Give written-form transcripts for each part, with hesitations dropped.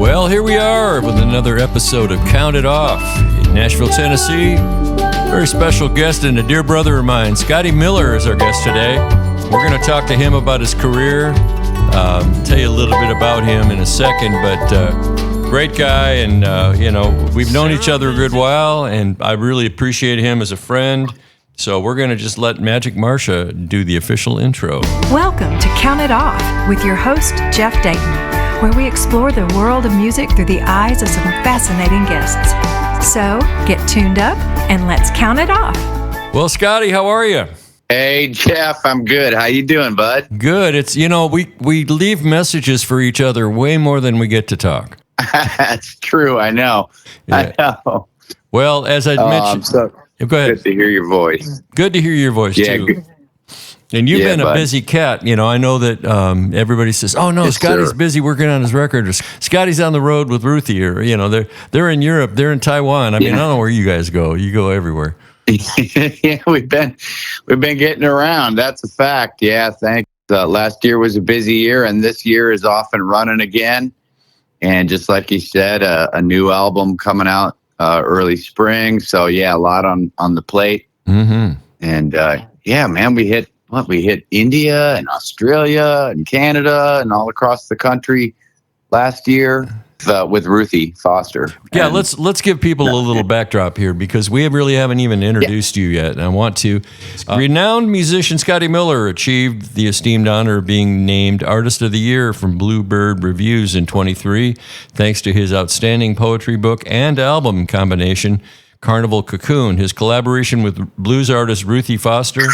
Well, here we are with another episode of Count It Off in Nashville, Tennessee. Very special guest and a dear brother of mine, Scottie Miller, is our guest today. We're going to talk to him about his career, tell you a little bit about him in a second, but great guy, and we've known each other a good while, and I really appreciate him as a friend. So we're going to just let Magic Marcia do the official intro. Welcome to Count It Off with your host, Jeff Dayton, where we explore the world of music through the eyes of some fascinating guests. So get tuned up and let's count it off. Well, Scottie, how are you? Hey, Jeff, I'm good. How you doing, bud? Good. It's, we leave messages for each other way more than we get to talk. That's true. I know. Yeah. I know. Well, as I mentioned... Go ahead. Good to hear your voice. Good to hear your voice, too. Good. And you've been a busy cat. I know that everybody says, oh, no, yes, Scottie's busy working on his record. Or Scottie's on the road with Ruthie. Or, they're in Europe. They're in Taiwan. I don't know where you guys go. You go everywhere. Yeah, we've been getting around. That's a fact. Yeah, thanks. Last year was a busy year, and this year is off and running again. And just like you said, a new album coming out early spring. So, yeah, a lot on the plate. Mm-hmm. And, man, we hit India and Australia and Canada and all across the country last year with Ruthie Foster. Yeah, let's give people a little backdrop here because we really haven't even introduced you yet. And I want to. Renowned musician Scottie Miller achieved the esteemed honor of being named Artist of the Year from Bluebird Reviews in 23, thanks to his outstanding poetry book and album combination, Carnival Cocoon. His collaboration with blues artist Ruthie Foster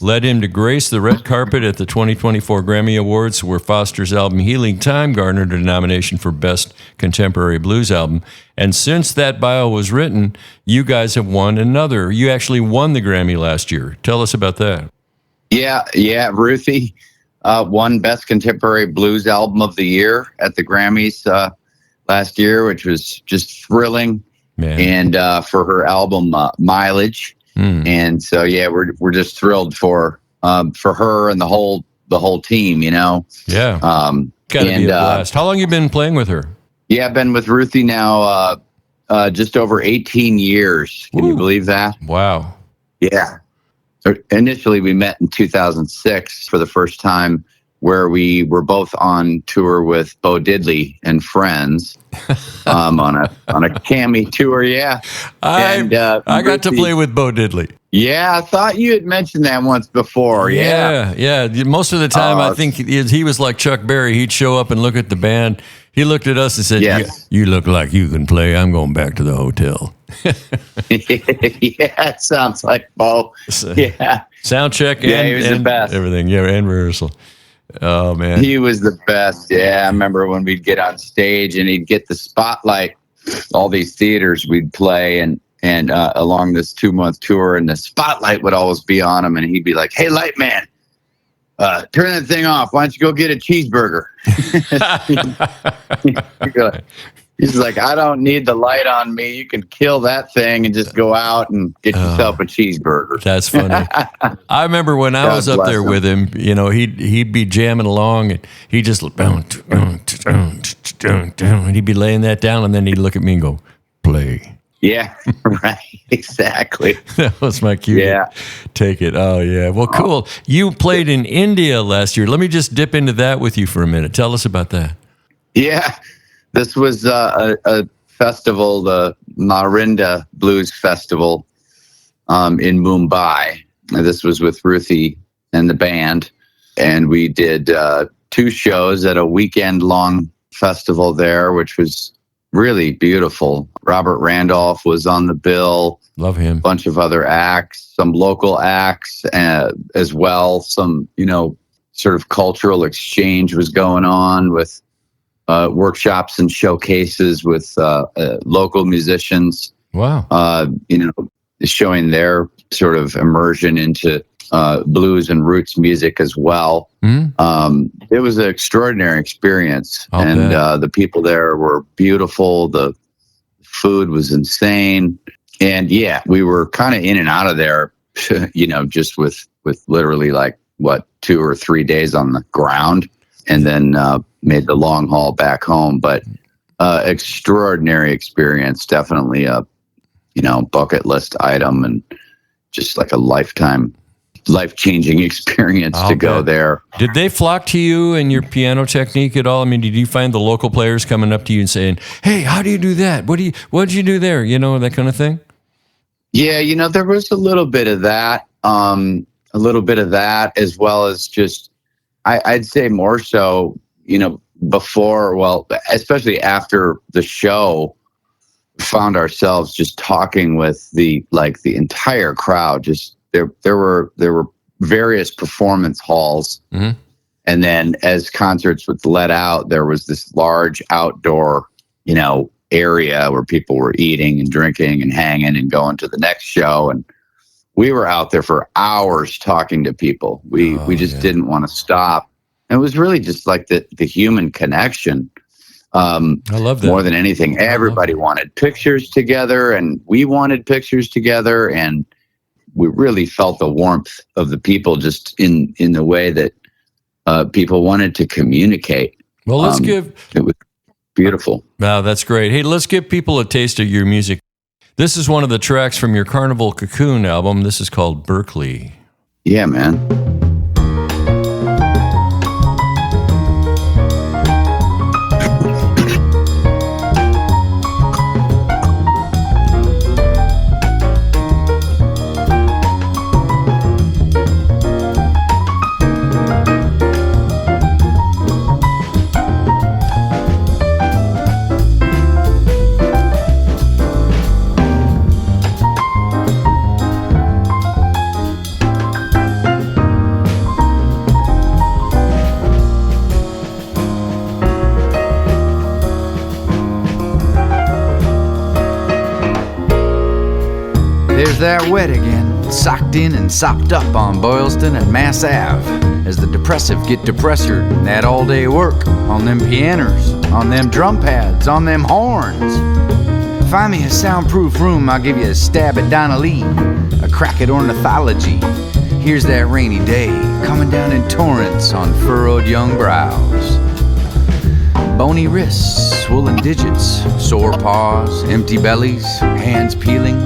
led him to grace the red carpet at the 2024 Grammy Awards, where Foster's album Healing Time garnered a nomination for Best Contemporary Blues Album. And since that bio was written, you guys have won another. You actually won the Grammy last year. Tell us about that. Yeah. Ruthie won Best Contemporary Blues Album of the Year at the Grammys last year, which was just thrilling. Man. And for her album Mileage, and so we're just thrilled for her and the whole team. Yeah, gotta be a blast. How long you been playing with her? Yeah, I've been with Ruthie now just over 18 years. Can you believe that? Wow. Yeah. So initially, we met in 2006 for the first time, where we were both on tour with Bo Diddley and friends on a Cami tour. Yeah, I got to play with Bo Diddley. Yeah, I thought you had mentioned that once before. Yeah. Most of the time, I think he was like Chuck Berry. He'd show up and look at the band. He looked at us and said, yes. You look like you can play. I'm going back to the hotel. Yeah, it sounds like Bo. Yeah. Sound check he was the best. Everything. Yeah, and rehearsal. Oh, man. He was the best. Yeah, I remember when we'd get on stage and he'd get the spotlight, all these theaters we'd play and along this 2-month tour, and the spotlight would always be on him, and he'd be like, "Hey, light man, turn that thing off. Why don't you go get a cheeseburger?" He's like, "I don't need the light on me. You can kill that thing and just go out and get yourself a cheeseburger." That's funny. I remember when I was up there with him, he'd be jamming along and he'd just look down, and he'd be laying that down, and then he'd look at me and go, "Play." Yeah, right. Exactly. That was my cue. Yeah. Take it. Oh, yeah. Well, cool. You played in India last year. Let me just dip into that with you for a minute. Tell us about that. Yeah. This was a festival, the Marinda Blues Festival in Mumbai. This was with Ruthie and the band. And we did 2 shows at a weekend-long festival there, which was really beautiful. Robert Randolph was on the bill. Love him. A bunch of other acts, some local acts as well. Some, sort of cultural exchange was going on with workshops and showcases with local musicians. Wow. Showing their sort of immersion into blues and roots music as well. It was an extraordinary experience. The people there were beautiful. The food was insane. And we were kind of in and out of there, just with literally 2 or 3 days on the ground, and then made the long haul back home. But extraordinary experience. Definitely a, bucket list item, and just like a life-changing experience to go there. Did they flock to you and your piano technique at all? I mean, did you find the local players coming up to you and saying, "Hey, how do you do that? What did you do there?" That kind of thing? Yeah, there was a little bit of that. As well as just, I'd say more so, before, especially after the show, found ourselves just talking with the entire crowd. Just there were various performance halls, mm-hmm. and then as concerts would let out, there was this large outdoor, area where people were eating and drinking and hanging and going to the next show, and we were out there for hours talking to people. We just didn't want to stop. And it was really just like the human connection. I love that. More than anything, everybody wanted pictures together, and we wanted pictures together, and we really felt the warmth of the people just in the way that people wanted to communicate. Well, it was beautiful. Wow, that's great. Hey, let's give people a taste of your music. This is one of the tracks from your Carnival Cocoon album. This is called Berklee. Yeah, man. That wet again, socked in and sopped up on Boylston and Mass Ave, as the depressive get depressured in that all-day work on them pianos, on them drum pads, on them horns. Find me a soundproof room, I'll give you a stab at Donna Lee, a crack at ornithology. Here's that rainy day coming down in torrents on furrowed young brows. Bony wrists, swollen digits, sore paws, empty bellies, hands peeling,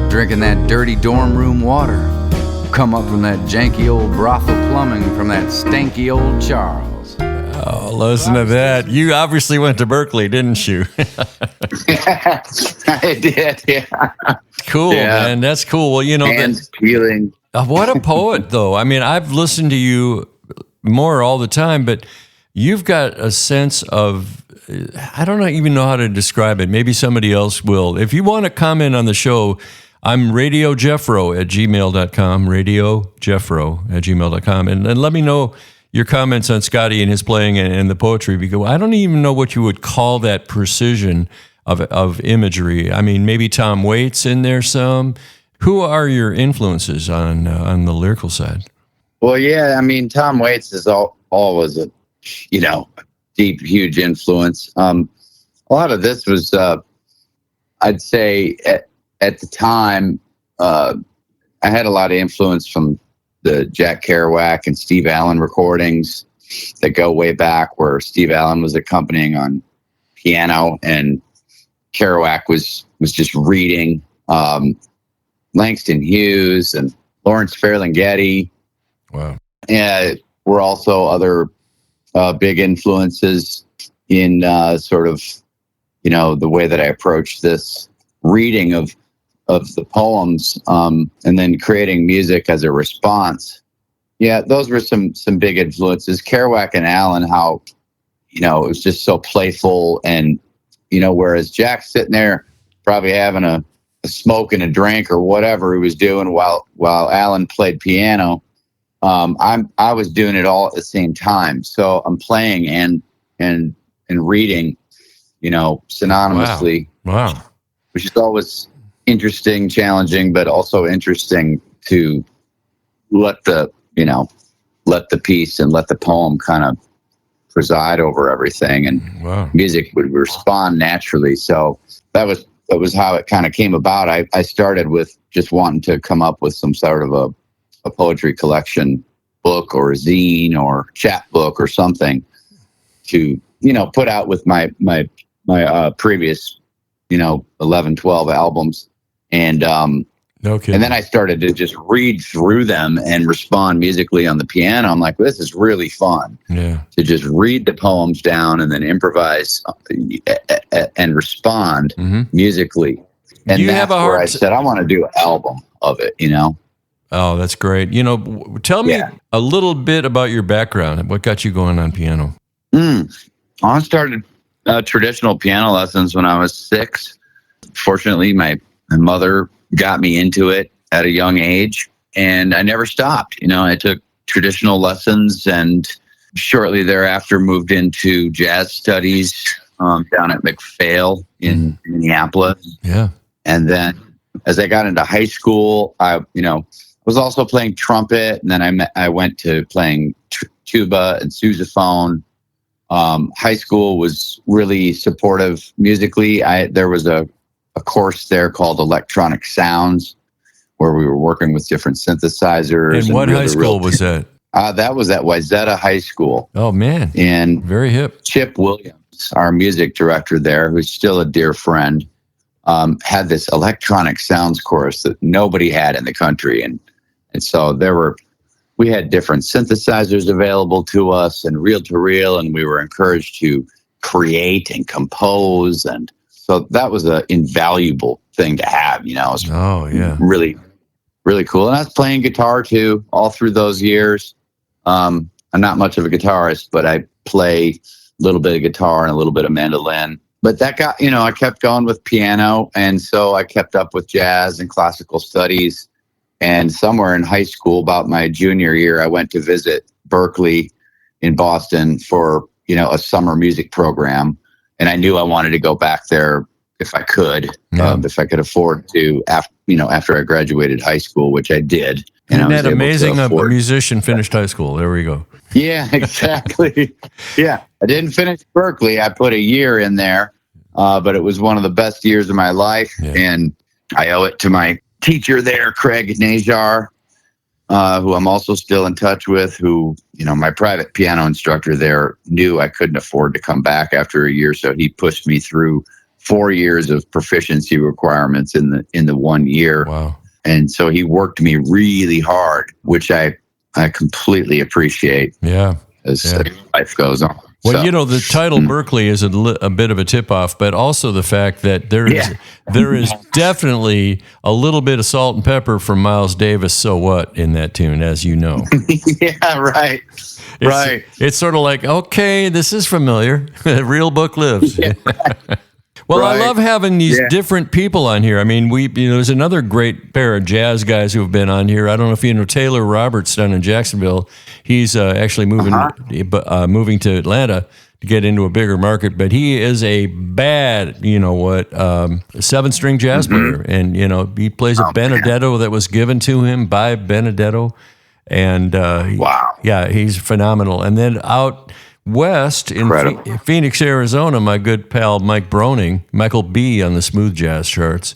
drinking that dirty dorm room water, come up from that janky old brothel plumbing from that stanky old Charles. Oh, listen to that. You obviously went to Berklee, didn't you? I did, yeah. Cool, man. That's cool. Well, hands peeling. What a poet, though. I mean, I've listened to you more all the time, but you've got a sense of, I don't even know how to describe it. Maybe somebody else will. If you want to comment on the show, I'm radiojeffro@gmail.com, radiojeffro@gmail.com, and let me know your comments on Scottie and his playing and the poetry, because I don't even know what you would call that precision of imagery. I mean, maybe Tom Waits in there some. Who are your influences on the lyrical side? Well, yeah, I mean, Tom Waits is always a, deep, huge influence. A lot of this was, I'd say, at the time, I had a lot of influence from the Jack Kerouac and Steve Allen recordings that go way back, where Steve Allen was accompanying on piano and Kerouac was just reading. Langston Hughes and Lawrence Ferlinghetti. Wow. And were also other big influences in sort of, the way that I approached this reading of the poems, and then creating music as a response. Yeah, those were some big influences. Kerouac and Allen, how, it was just so playful, and, whereas Jack's sitting there probably having a smoke and a drink or whatever he was doing while Allen played piano, I was doing it all at the same time. So I'm playing and reading, synonymously. Wow. Which is always interesting, challenging, but also interesting to let the piece and let the poem kind of preside over everything, and music would respond naturally. So that was how it kind of came about. I started with just wanting to come up with some sort of a poetry collection book or a zine or chapbook or something to, put out with my my previous, 11, 12 albums. And Okay. And then I started to just read through them and respond musically on the piano. I'm like, this is really fun. Yeah. To just read the poems down and then improvise and respond musically. And that's where I said, I want to do an album of it, Oh, that's great. Tell me a little bit about your background. What got you going on piano? I started traditional piano lessons when I was 6. Fortunately, my mother got me into it at a young age, and I never stopped. I took traditional lessons, and shortly thereafter moved into jazz studies down at McPhail in Minneapolis. Yeah. And then as I got into high school, I was also playing trumpet, and then I went to playing tuba and sousaphone. High school was really supportive musically. There was a course there called Electronic Sounds, where we were working with different synthesizers. And what high school was that? That was at Wayzata High School. Oh, man. And very hip. Chip Williams, our music director there, who's still a dear friend, had this electronic sounds course that nobody had in the country. And so we had different synthesizers available to us and reel-to-reel, and we were encouraged to create and compose. And so that was an invaluable thing to have, It was really, really cool. And I was playing guitar too, all through those years. I'm not much of a guitarist, but I play a little bit of guitar and a little bit of mandolin. But that got, I kept going with piano. And so I kept up with jazz and classical studies. And somewhere in high school, about my junior year, I went to visit Berklee in Boston for, a summer music program. And I knew I wanted to go back there if I could, if I could afford to, after I graduated high school, which I did. Isn't that amazing? A musician finished high school. There we go. Yeah, exactly. Yeah. I didn't finish Berklee. I put a year in there, but it was one of the best years of my life. Yeah. And I owe it to my teacher there, Craig Najar, who I'm also still in touch with, who, my private piano instructor there knew I couldn't afford to come back after a year. So he pushed me through 4 years of proficiency requirements in the 1 year. Wow. And so he worked me really hard, which I completely appreciate. Yeah. As life goes on. Well, the title Berklee is a bit of a tip-off, but also the fact that there is definitely a little bit of salt and pepper from Miles Davis, So What, in that tune, as you know. Yeah, right. It's sort of like, okay, this is familiar. The real book lives. Yeah. Well, right. I love having these different people on here. I mean, there's another great pair of jazz guys who have been on here. I don't know if you know Taylor Roberts down in Jacksonville. He's actually moving to Atlanta to get into a bigger market, but he is a bad, 7-string jazz player. And, he plays a Benedetto that was given to him by Benedetto. And he's phenomenal. And then out west in Phoenix, Arizona, my good pal Michael B. on the smooth jazz charts.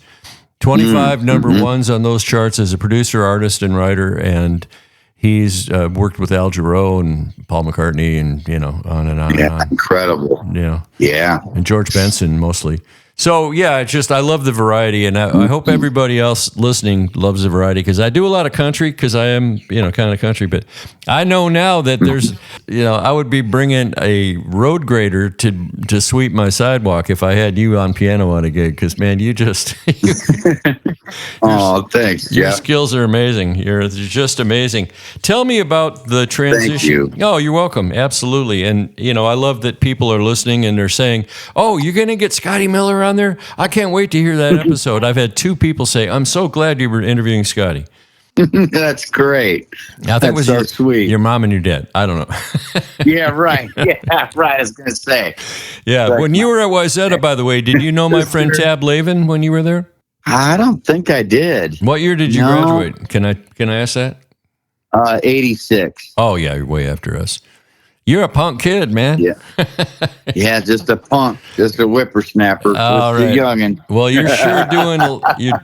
25 number ones on those charts as a producer, artist, and writer. And he's worked with Al Jarreau and Paul McCartney and, on and on and on. Incredible. Yeah. And George Benson mostly. So, I love the variety, and I hope everybody else listening loves the variety, because I do a lot of country, because I am, kind of country, but I know now that there's, I would be bringing a road grader to sweep my sidewalk if I had you on piano on a gig, because, man, you just... Oh, thanks. Your skills are amazing. You're just amazing. Tell me about the transition. Thank you. Oh, you're welcome. Absolutely. And, I love that people are listening and they're saying, oh, you're going to get Scottie Miller on there? I can't wait to hear that episode. I've had 2 people say, I'm so glad you were interviewing Scottie. That's great. I think it was so sweet. Your mom and your dad. I don't know. Yeah, right. Yeah, right. I was going to say. Yeah. But when you were at Wayzata, by the way, did you know my friend Tab Lavin when you were there? I don't think I did. What year did you graduate? Can I ask that? 86. Oh, yeah. You're way after us. You're a punk kid, man. Yeah. Yeah, just a punk, just a whippersnapper, all just right. a youngin'. Well, you're sure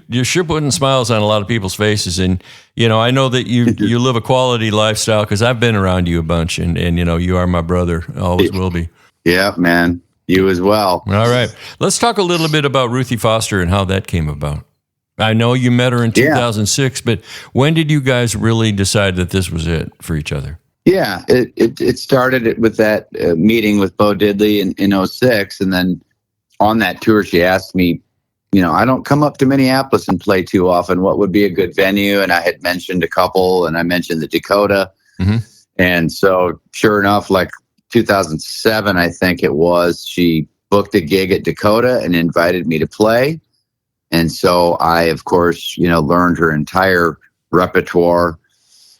you're sure putting smiles on a lot of people's faces, and I know that you live a quality lifestyle, because I've been around you a bunch, and you are my brother, always will be. Yeah, man. You as well. All right. Let's talk a little bit about Ruthie Foster and how that came about. I know you met her in 2006, but when did you guys really decide that this was it for each other? Yeah, it started with that meeting with Bo Diddley in 2006. And then on that tour, she asked me, I don't come up to Minneapolis and play too often. What would be a good venue? And I had mentioned a couple, and I mentioned the Dakota. Mm-hmm. And so sure enough, like 2007, I think it was, she booked a gig at Dakota and invited me to play. And so I, of course, learned her entire repertoire,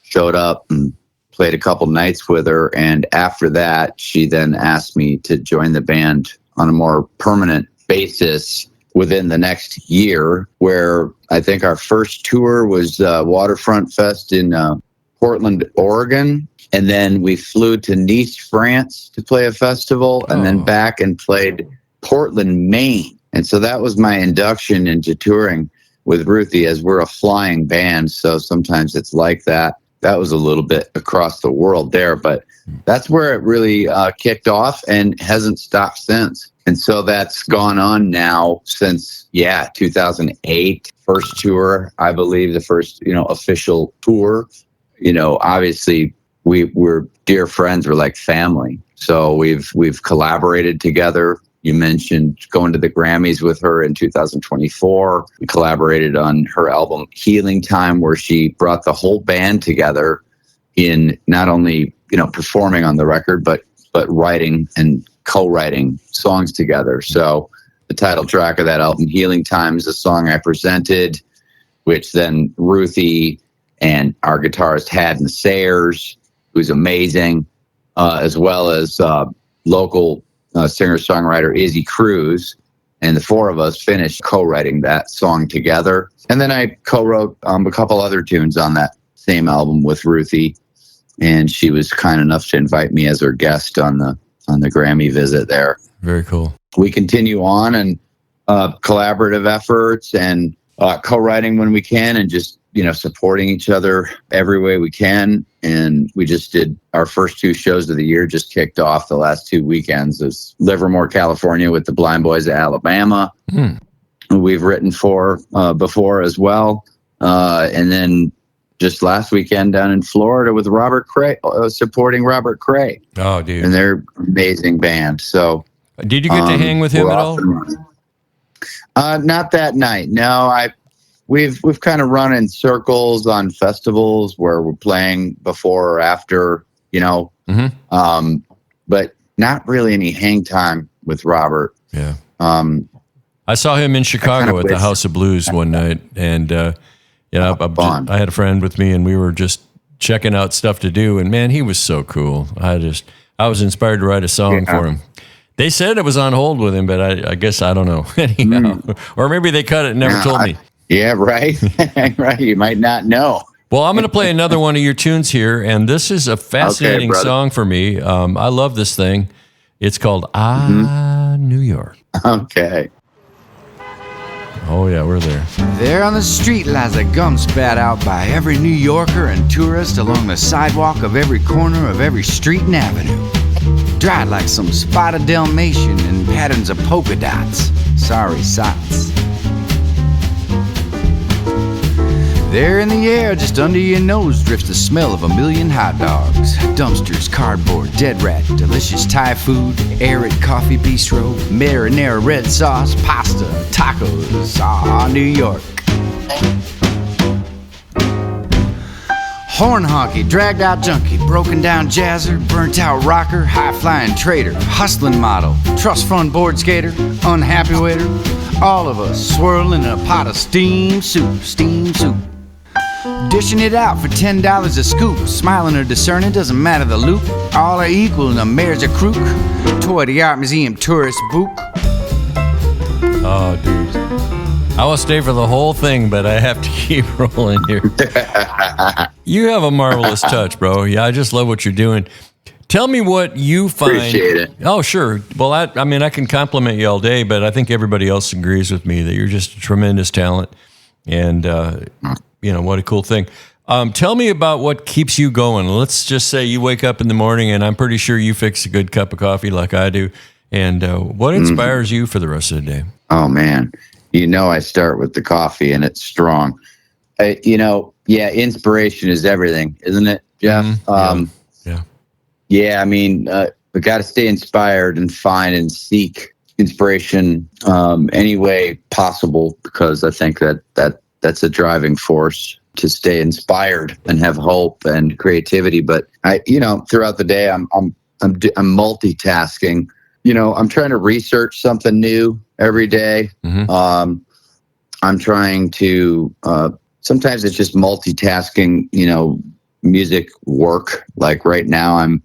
showed up and played a couple nights with her. And after that, she then asked me to join the band on a more permanent basis within the next year, where I think our first tour was Waterfront Fest in Portland, Oregon. And then we flew to Nice, France to play a festival, and then back and played Portland, Maine. And so that was my induction into touring with Ruthie, as we're a flying band. So sometimes it's like that. That was a little bit across the world there, but that's where it really kicked off and hasn't stopped since. And so that's gone on now since, 2008, first tour, I believe, the first, official tour. Obviously we're dear friends. We're like family. So we've collaborated together. You mentioned going to the Grammys with her in 2024. We collaborated on her album Healing Time, where she brought the whole band together in not only, performing on the record, but writing and co-writing songs together. So the title track of that album, Healing Time, is a song I presented, which then Ruthie and our guitarist Haddon Sayers, who's amazing, as well as local singer-songwriter Izzy Cruz, and the four of us finished co-writing that song together. And then I co-wrote a couple other tunes on that same album with Ruthie, and she was kind enough to invite me as her guest on the Grammy visit there. Very cool. We continue on and collaborative efforts and co-writing when we can, and just supporting each other every way we can. And we just did our first two shows of the year, just kicked off the last 2 weekends. There's Livermore, California with the Blind Boys of Alabama, who we've written for before as well. And then just last weekend down in Florida with Robert Cray, supporting Robert Cray. Oh, dude. And they're an amazing band. So did you get to hang with him at all? Not that night. No, We've kind of run in circles on festivals where we're playing before or after, but not really any hang time with Robert. Yeah. I saw him in Chicago at the House of Blues one night, and I had a friend with me, and we were just checking out stuff to do. And man, he was so cool. I was inspired to write a song for him. They said it was on hold with him, but I guess I don't know. Anyhow, or maybe they cut it and never told me. Yeah, right. Right. You might not know. Well, I'm going to play another one of your tunes here, and this is a fascinating song for me. I love this thing. It's called New York. Okay. Oh, yeah, we're there. There on the street lies a gum spat out by every New Yorker and tourist along the sidewalk of every corner of every street and avenue. Dried like some spotted Dalmatian in patterns of polka dots. Sorry, sots. There in the air, just under your nose, drifts the smell of a million hot dogs. Dumpsters, cardboard, dead rat, delicious Thai food, arid coffee bistro, marinara red sauce, pasta, tacos. New York. Horn honky, dragged out junkie, broken down jazzer, burnt out rocker, high flying trader, hustling model, trust fund board skater, unhappy waiter. All of us swirling in a pot of steam soup. Dishing it out for $10 a scoop. Smiling or discerning, doesn't matter the loop. All are equal and the mayor's a crook. Toy the art museum tourist book. Oh, dude. I will stay for the whole thing, but I have to keep rolling here. You have a marvelous touch, bro. Yeah, I just love what you're doing. Tell me what you find. Appreciate it. Oh, sure. Well, I can compliment you all day, but I think everybody else agrees with me that you're just a tremendous talent. And, what a cool thing. Tell me about what keeps you going. Let's just say you wake up in the morning, and I'm pretty sure you fix a good cup of coffee like I do, And what inspires you for the rest of the day? Oh, man. I start with the coffee, and it's strong. Inspiration is everything, isn't it, Jeff? Yeah. I mean, we got to stay inspired and find and seek inspiration any way possible, because I think that's a driving force to stay inspired and have hope and creativity. But throughout the day, I'm multitasking. I'm trying to research something new every day. Mm-hmm. I'm trying to. Sometimes it's just multitasking. Music work. Like right now, I'm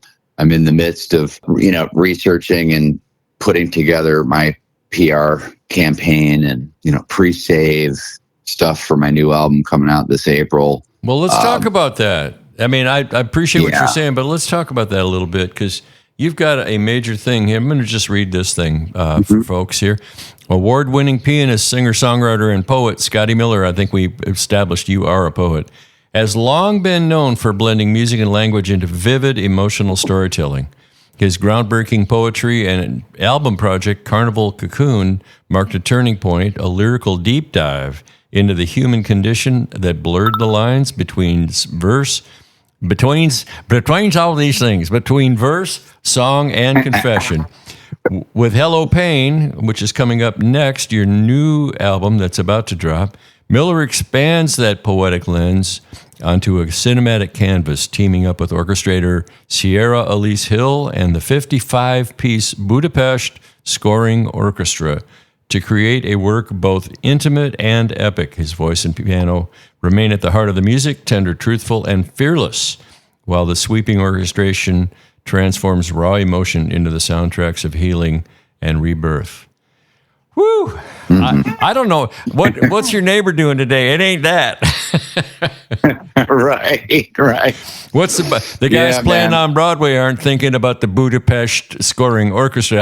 in the midst of researching and putting together my PR campaign and pre-save stuff for my new album coming out this April. Well, let's talk about that. I mean, I appreciate what you're saying, but let's talk about that a little bit, because you've got a major thing here. I'm going to just read this thing for folks here. Award-winning pianist, singer-songwriter, and poet Scottie Miller, I think we established you are a poet, has long been known for blending music and language into vivid, emotional storytelling. His groundbreaking poetry and album project, Carnival Cocoon, marked a turning point, a lyrical deep dive into the human condition that blurred the lines between all these things, between verse, song, and confession. With Hello Pain, which is coming up next, your new album that's about to drop, Miller expands that poetic lens onto a cinematic canvas, teaming up with orchestrator Sierra Elise Hill and the 55-piece Budapest Scoring Orchestra to create a work both intimate and epic. His voice and piano remain at the heart of the music, tender, truthful, and fearless, while the sweeping orchestration transforms raw emotion into the soundtracks of healing and rebirth. Woo! Mm-hmm. I don't know. What's your neighbor doing today? It ain't that. Right. What's the guys playing on Broadway aren't thinking about the Budapest Scoring Orchestra?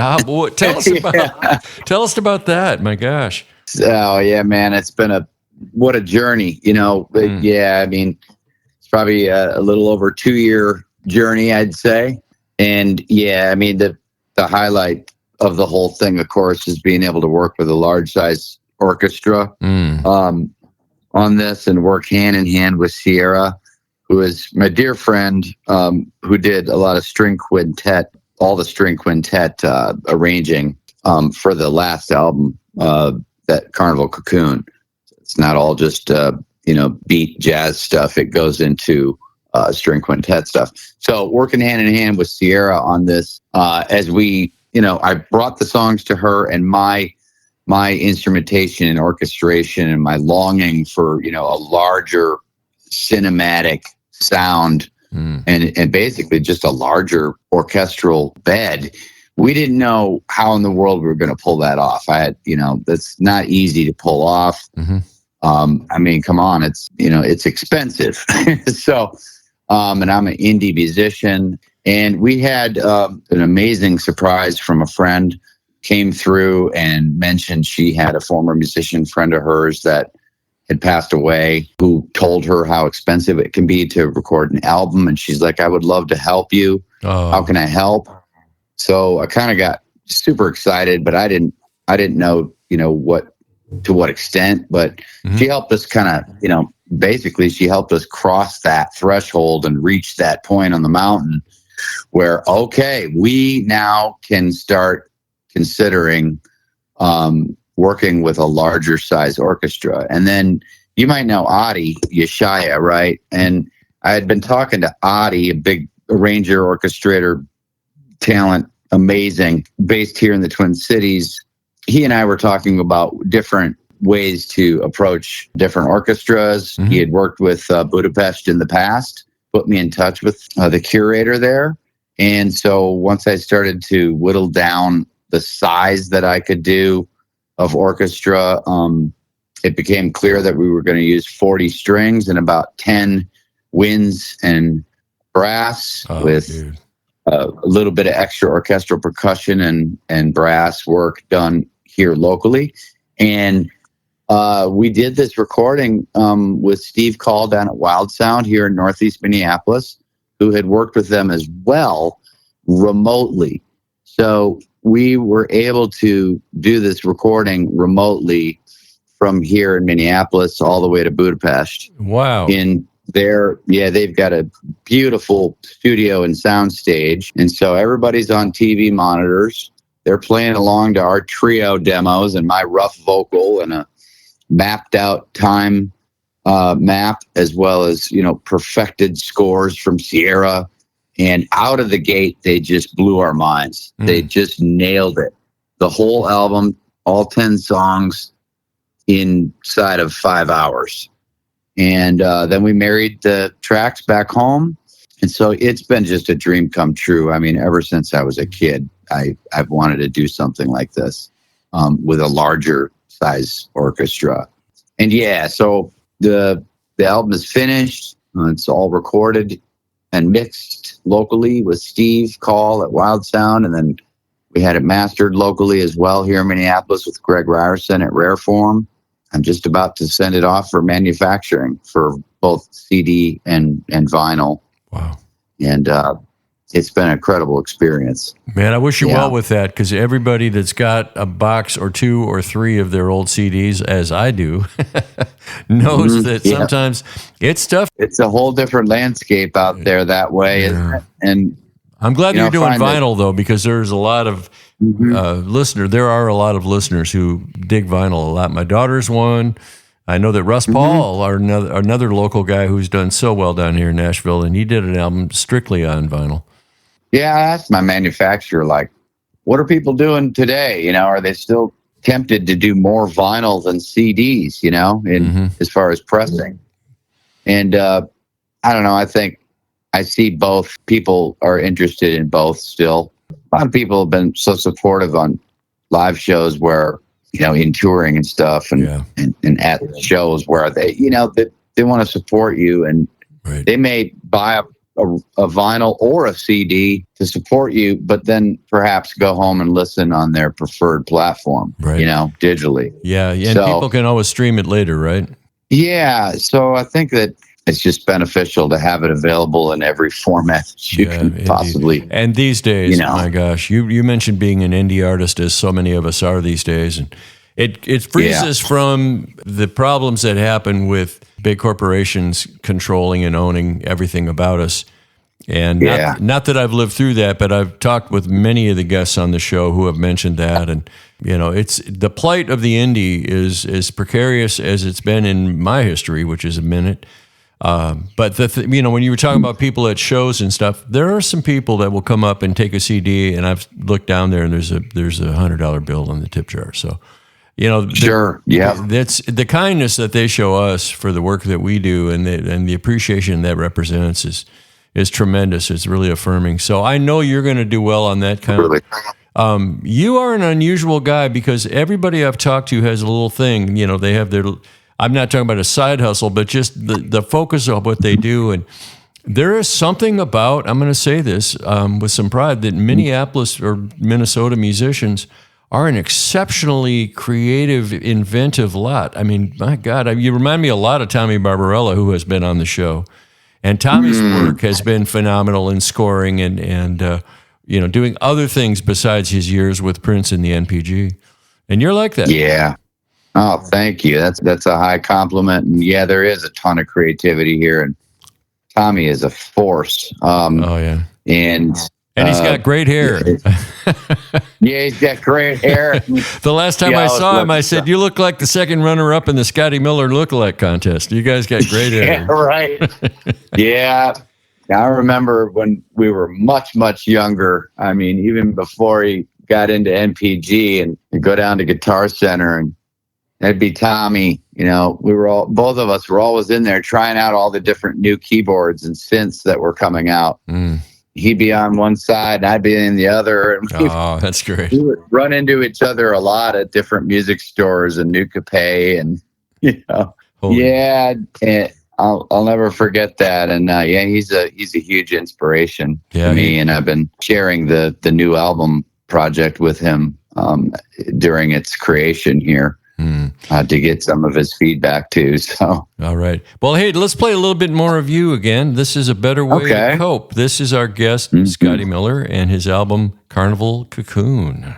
Tell us about that. My gosh. Oh yeah, man, it's been what a journey. Yeah, I mean, it's probably a little over 2-year journey, I'd say. And yeah, I mean, the highlight of the whole thing, of course, is being able to work with a large size orchestra on this, and work hand in hand with Sierra, who is my dear friend, who did a lot of all the string quintet arranging for the last album, that Carnival Cocoon. It's not all just beat jazz stuff. It goes into string quintet stuff. So working hand in hand with Sierra on this, as we, I brought the songs to her, and my instrumentation and orchestration and my longing for, a larger cinematic sound and basically just a larger orchestral bed. We didn't know how in the world we were going to pull that off. That's not easy to pull off. Mm-hmm. I mean, come on, it's expensive. So, and I'm an indie musician, and we had an amazing surprise from a friend. Came through and mentioned she had a former musician friend of hers that had passed away, who told her how expensive it can be to record an album. And she's like, I would love to help you. Oh. How can I help? So I kind of got super excited, but I didn't know, to what extent, but she helped us kind of, basically she helped us cross that threshold and reach that point on the mountain where, okay, we now can start considering working with a larger size orchestra. And then you might know Adi Yeshaya, right? And I had been talking to Adi, a big arranger, orchestrator, talent, amazing, based here in the Twin Cities. He and I were talking about different ways to approach different orchestras. Mm-hmm. He had worked with Budapest in the past, put me in touch with the curator there. And so once I started to whittle down the size that I could do of orchestra, it became clear that we were going to use 40 strings and about 10 winds and brass with a little bit of extra orchestral percussion and brass work done here locally. And we did this recording with Steve Call down at Wild Sound here in Northeast Minneapolis, who had worked with them as well remotely. So we were able to do this recording remotely from here in Minneapolis all the way to Budapest. Wow. They've got a beautiful studio and sound stage. And so everybody's on TV monitors. They're playing along to our trio demos and my rough vocal and a mapped out time map, as well as, perfected scores from Sierra. And out of the gate, they just blew our minds. They just nailed it. The whole album, all 10 songs inside of 5 hours. And then we married the tracks back home. And so it's been just a dream come true. I mean, ever since I was a kid, I've wanted to do something like this with a larger size orchestra. And so the album is finished. It's all recorded and mixed locally with Steve Call at Wild Sound. And then we had it mastered locally as well here in Minneapolis with Greg Ryerson at Rare Form. I'm just about to send it off for manufacturing for both CD and vinyl. Wow. And it's been an incredible experience. Man, I wish you well with that, because everybody that's got a box or 2 or 3 of their old CDs, as I do, knows that sometimes it's tough. It's a whole different landscape out there that way. Yeah. And I'm glad you're doing vinyl, though, because there's a lot of there are a lot of listeners who dig vinyl a lot. My daughter's one. I know that Russ Paul, another local guy who's done so well down here in Nashville, and he did an album strictly on vinyl. Yeah, I asked my manufacturer, what are people doing today? Are they still tempted to do more vinyl than CDs, as far as pressing? And I don't know. I think I see both. People are interested in both still. A lot of people have been so supportive on live shows where, in touring and stuff and at shows where they want to support you, and they may buy a vinyl or a CD to support you, but then perhaps go home and listen on their preferred platform, digitally. Yeah. And people can always stream it later, right? Yeah. So I think that it's just beneficial to have it available in every format that you can possibly. And these days, my gosh, you mentioned being an indie artist, as so many of us are these days, and it frees us from the problems that happen with big corporations controlling and owning everything about us. And not that I've lived through that, but I've talked with many of the guests on the show who have mentioned that. And, it's the plight of the indie is as precarious as it's been in my history, which is a minute. But when you were talking about people at shows and stuff, there are some people that will come up and take a CD, and I've looked down there and there's a $100 bill in the tip jar. So, that's the kindness that they show us for the work that we do, and the appreciation that represents is tremendous. It's really affirming. So I know you're going to do well on that kind of. You are an unusual guy, because everybody I've talked to has a little thing. They have their. I'm not talking about a side hustle, but just the focus of what they do. And there is something about, I'm going to say this with some pride, that Minneapolis or Minnesota musicians are an exceptionally creative, inventive lot. I mean, my God, you remind me a lot of Tommy Barbarella, who has been on the show. And Tommy's work has been phenomenal in scoring and doing other things besides his years with Prince and the NPG. And you're like that. Yeah. Oh, thank you. That's a high compliment. And there is a ton of creativity here, and Tommy is a force. And he's got great hair. He's got great hair. The last time I saw him, I said, "You look like the second runner-up in the Scottie Miller lookalike contest. You guys got great hair." Right. I remember when we were much, much younger. I mean, even before he got into NPG, and you go down to Guitar Center, and that'd be Tommy. Both of us were always in there trying out all the different new keyboards and synths that were coming out. He'd be on one side, and I'd be in the other. And that's great. We would run into each other a lot at different music stores and New Capay, and and I'll never forget that. And he's a huge inspiration to me, and I've been sharing the new album project with him during its creation here. to get some of his feedback too. So, all right. Well, hey, let's play a little bit more of you again. This is A Better Way to Cope. This is our guest, Scottie Miller, and his album, Carnival Cocoon.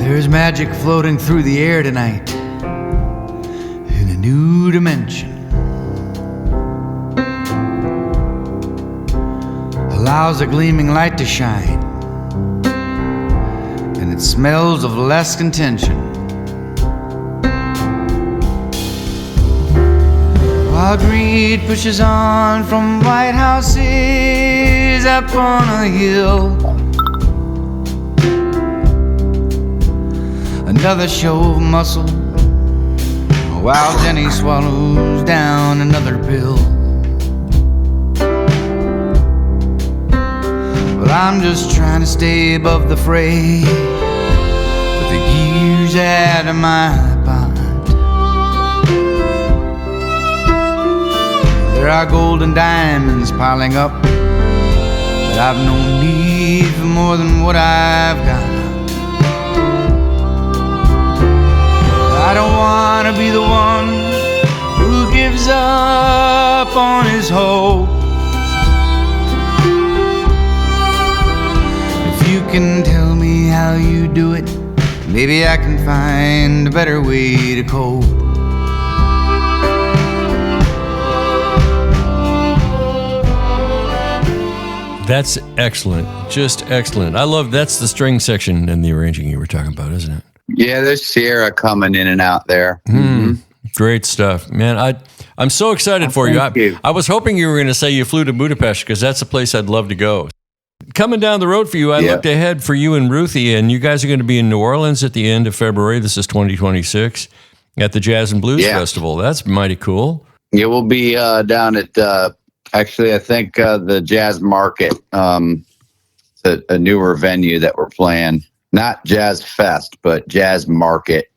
There's magic floating through the air tonight in a new dimension. Allows a gleaming light to shine, and it smells of less contention. While greed pushes on from white houses up on a hill, another show of muscle, while Jenny swallows down another pill. Well, I'm just trying to stay above the fray with the gears out of my pot. There are gold and diamonds piling up, but I've no need for more than what I've got. I don't want to be the one who gives up on his hope. If you can tell me how you do it, maybe I can find a better way to cope. That's excellent. Just excellent. I love that's the string section and the arranging you were talking about, isn't it? Yeah, there's Sierra coming in and out there. Great stuff, man. I'm so excited for you. I was hoping you were going to say you flew to Budapest because that's a place I'd love to go. Coming down the road for you, I looked ahead for you and Ruthie, and you guys are going to be in New Orleans at the end of February. This is 2026 at the Jazz and Blues Festival. That's mighty cool. Yeah, we'll be down at actually, I think the Jazz Market. It's a newer venue that we're playing. Not Jazz Fest, but Jazz Market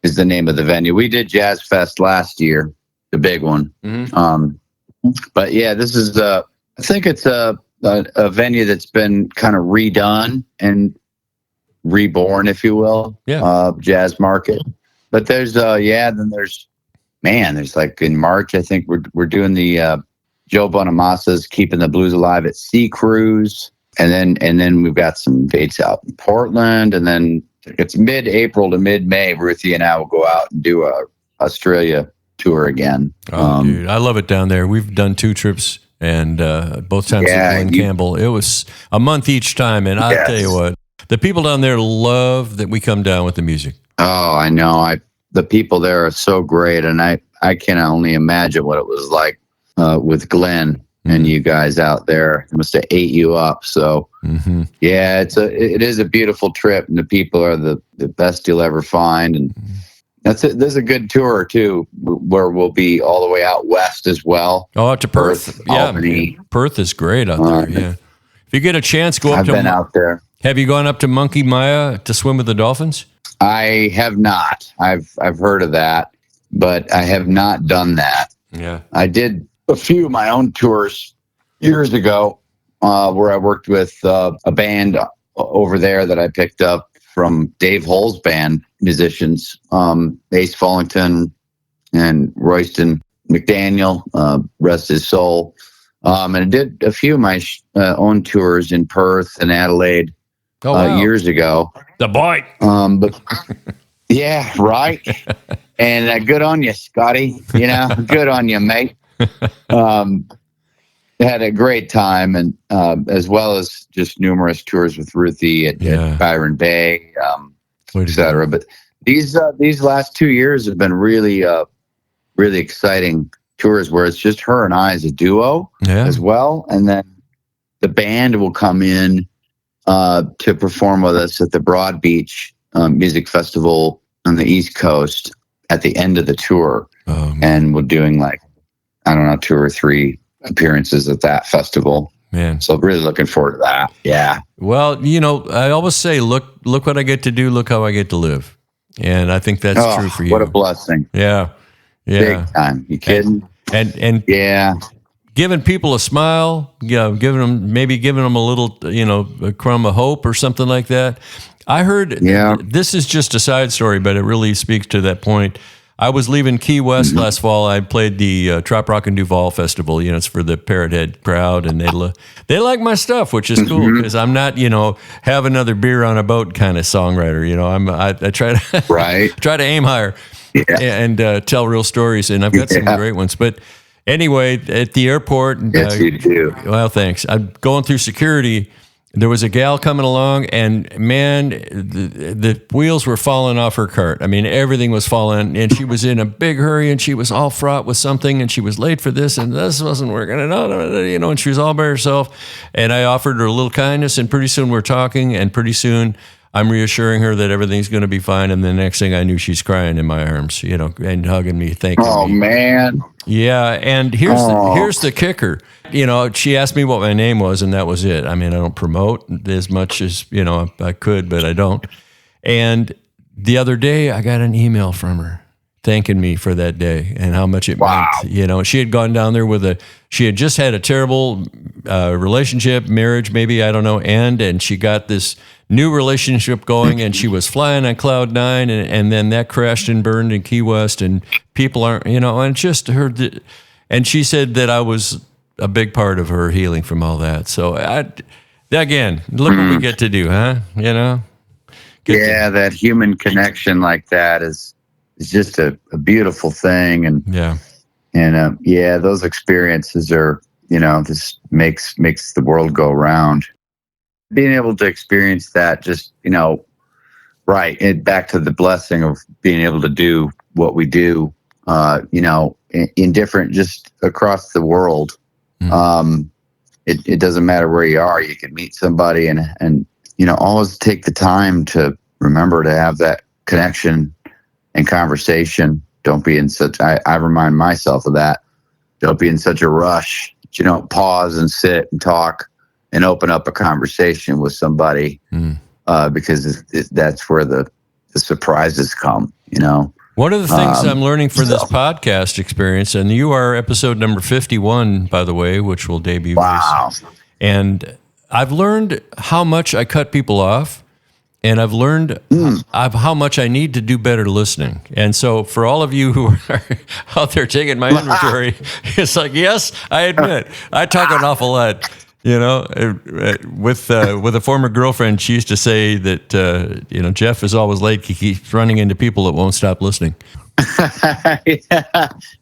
is the name of the venue. We did Jazz Fest last year, the big one. But yeah, this is I think it's a venue that's been kind of redone and reborn, if you will. Jazz Market. But there's there's like in March, I think we're doing the Joe Bonamassa's Keeping the Blues Alive at Sea Cruise. And then we've got some dates out in Portland, and then it's mid-April to mid-May. Ruthie and I will go out and do a Australia tour again. Dude, I love it down there. We've done 2 trips, and both times with Glenn Campbell. It was a month each time, and I'll tell you what, the people down there love that we come down with the music. Oh, I know. The people there are so great, and I can only imagine what it was like with Glenn. And you guys out there, it must have ate you up. So, yeah, it is a beautiful trip, and the people are the best you'll ever find. And that's it. There's a good tour too, where we'll be all the way out west as well. Oh, out to Perth. Albany. Perth is great out there. Yeah, if you get a chance, go up. I've been out there. Have you gone up to Monkey Maya to swim with the dolphins? I have not. I've heard of that, but I have not done that. Yeah, I did a few of my own tours years ago where I worked with a band over there that I picked up from Dave Hull's band musicians, Ace Fullington and Royston McDaniel, rest his soul. And I did a few of my own tours in Perth and Adelaide years ago. The boy. But yeah, right. And good on you, Scotty. Good on you, mate. Had a great time, and as well as just numerous tours with Ruthie at Byron Bay, etc. But these last 2 years have been really exciting tours where it's just her and I as a duo as well, and then the band will come in to perform with us at the Broad Beach Music Festival on the East Coast at the end of the tour, and we're doing 2 or 3 appearances at that festival. Man. So really looking forward to that. Yeah. Well, I always say, look what I get to do, look how I get to live. And I think that's true for you. What a blessing. Yeah. Big time. You kidding? And yeah. Giving people a smile, giving them a little, a crumb of hope or something like that. I heard, this is just a side story, but it really speaks to that point. I was leaving Key West last fall. I played the Trop Rock and Duval Festival. It's for the Parrot Head crowd, and they like my stuff, which is cool because I'm not, have another beer on a boat kind of songwriter. I try to try to aim higher and tell real stories, and I've got some great ones. But anyway, at the airport, yes, you do. Well, thanks. I'm going through security. There was a gal coming along, and man, the wheels were falling off her cart. I mean, everything was falling, and she was in a big hurry, and she was all fraught with something, and she was late for this, and this wasn't working, and she was all by herself. And I offered her a little kindness, and pretty soon we're talking, and pretty soon I'm reassuring her that everything's going to be fine. And the next thing I knew, she's crying in my arms, and hugging me, thanking me. Oh, man. Yeah, and here's the kicker. She asked me what my name was, and that was it. I mean, I don't promote as much as, I could, but I don't. And the other day, I got an email from her thanking me for that day and how much it meant. She had gone down there she had just had a terrible relationship, marriage, maybe, I don't know, and she got this new relationship going, and she was flying on cloud nine, and then that crashed and burned in Key West, and people aren't, and just heard and she said that I was a big part of her healing from all that. So again, look what we get to do, huh? That human connection like that is just a beautiful thing. And those experiences are, just makes the world go round. Being able to experience that, just, back to the blessing of being able to do what we do, in different, just across the world. It doesn't matter where you are. You can meet somebody and always take the time to remember to have that connection and conversation. Don't be in such, I remind myself of that. Don't be in such a rush. Pause and sit and talk and open up a conversation with somebody, because that's where the surprises come, One of the things I'm learning for this podcast experience, and you are episode number 51, by the way, which will debut. Wow. And I've learned how much I cut people off, and I've learned how much I need to do better listening. And so for all of you who are out there taking my inventory, it's like, yes, I admit, I talk an awful lot. With a former girlfriend, she used to say that, Jeff is always late. He keeps running into people that won't stop listening.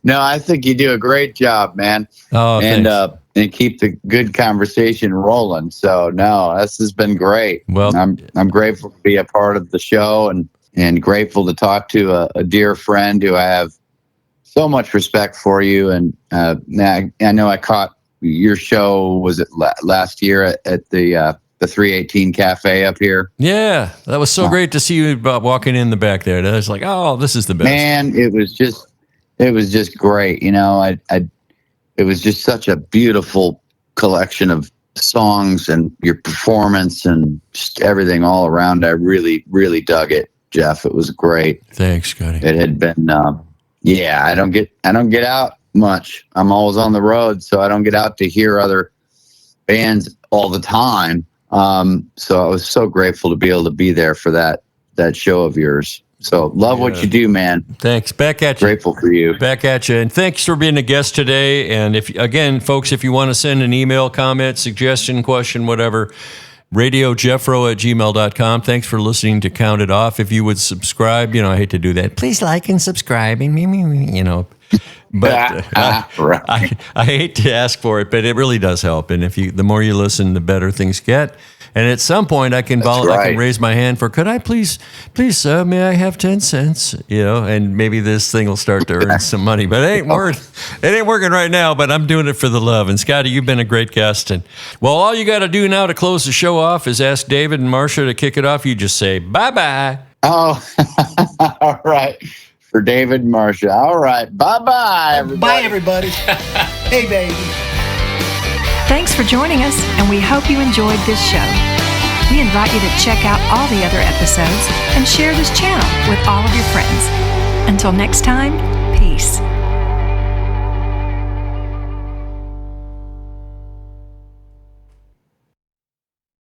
No, I think you do a great job, man. Oh, and thanks. And keep the good conversation rolling. So no, this has been great. Well, I'm grateful to be a part of the show and grateful to talk to a dear friend who I have so much respect for you. And I know I caught your show, was it last year at the 318 Cafe up here? Yeah, that was so great to see you walking in the back there. I was like, oh, this is the best. Man, it was just great. It was just such a beautiful collection of songs and your performance and just everything all around. I really, really dug it, Jeff. It was great. Thanks, Scottie. It had been, I don't get out much. I'm always on the road, so I don't get out to hear other bands all the time. So I was so grateful to be able to be there for that show of yours. So love what you do, man. Thanks. Back at you. Grateful for you. Back at you. And thanks for being a guest today. And folks, if you want to send an email, comment, suggestion, question, whatever, radiojeffro@gmail.com. Thanks for listening to Count It Off. If you would subscribe, I hate to do that. Please like and subscribe. But I hate to ask for it, but it really does help. And the more you listen, the better things get. And at some point, I can raise my hand for, could I please, may I have 10 cents? And maybe this thing will start to earn some money. But it ain't working right now. But I'm doing it for the love. And Scottie, you've been a great guest. And all you got to do now to close the show off is ask David and Marcia to kick it off. You just say bye-bye. Oh, all right. For David and Marcia. All right. Bye-bye, everybody. Bye, everybody. Hey, baby. Thanks for joining us, and we hope you enjoyed this show. We invite you to check out all the other episodes and share this channel with all of your friends. Until next time, peace.